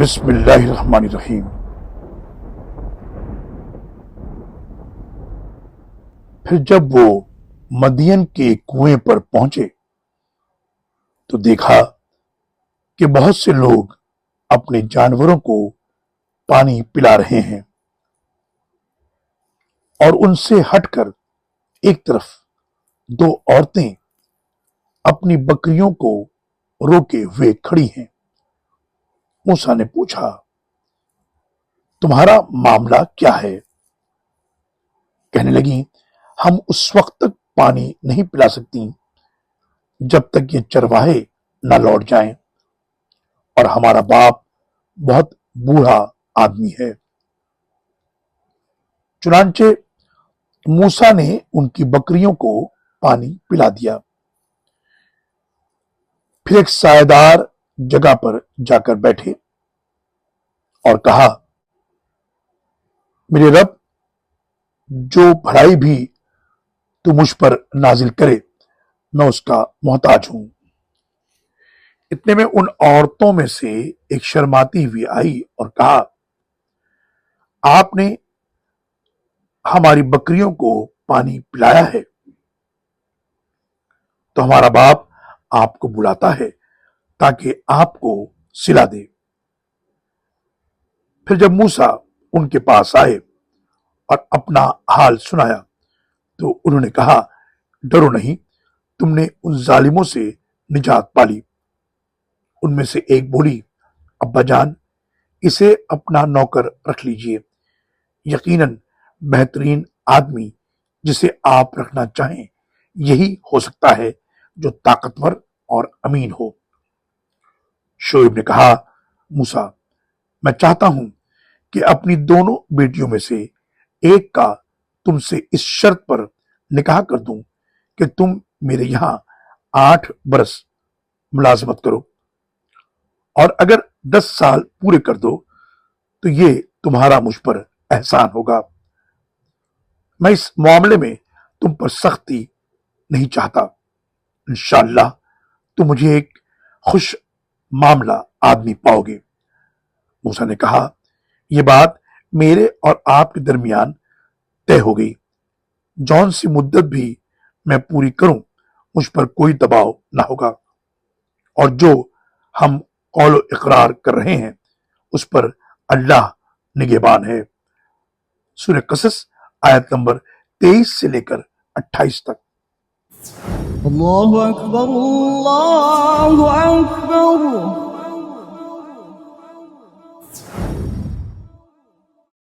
बिस्मिल्लाहिर्रहमानिर्रहीम। फिर जब वो मदियन के कुएं पर पहुंचे तो देखा कि बहुत से लोग अपने जानवरों को पानी पिला रहे हैं और उनसे हटकर एक तरफ दो औरतें अपनी बकरियों को रोके हुए खड़ी हैं। मूसा ने पूछा, तुम्हारा मामला क्या है? कहने लगी, हम उस वक्त तक पानी नहीं पिला सकती जब तक ये चरवाहे न लौट जाएं, और हमारा बाप बहुत बूढ़ा आदमी है। चुनांचे मूसा ने उनकी बकरियों को पानी पिला दिया। फिर एक सायेदार जगह पर जाकर बैठे और कहा, मेरे रब, जो भलाई भी तू मुझ पर नाजिल करे मैं उसका मोहताज हूं। इतने में उन औरतों में से एक शर्माती हुई आई और कहा, आपने हमारी बकरियों को पानी पिलाया है तो हमारा बाप आपको बुलाता है ताकि आपको सिला दे। फिर जब मूसा उनके पास आए और अपना हाल सुनाया तो उन्होंने कहा, डरो नहीं, तुमने उन जालिमों से निजात पाली। उनमें से एक बोली, अब्बा जान, इसे अपना नौकर रख लीजिए। यकीनन बेहतरीन आदमी जिसे आप रखना चाहें यही हो सकता है जो ताकतवर और अमीन हो। शोएब ने कहा, मूसा, मैं चाहता हूं कि अपनी दोनों बेटियों में से एक का तुमसे इस शर्त पर निकाह कर दूं कि तुम मेरे यहां 8 बरस मुलाजमत करो, और अगर 10 साल पूरे कर दो तो ये तुम्हारा मुझ पर एहसान होगा। मैं इस मामले में तुम पर सख्ती नहीं चाहता। इंशाअल्लाह तुम मुझे एक खुश मामला आदमी पाओगे। मूसा ने कहा, यह बात मेरे और आपके दरमियान तय हो गई। जौन सी मुद्दत भी मैं पूरी करूं मुझ पर कोई दबाव ना होगा, और जो हम कौल इकरार कर रहे हैं उस पर अल्लाह निगहबान है। सूरह कसस आयत नंबर 23 से लेकर 28 तक। अल्लाहु अकबर, अल्लाहु अकबर।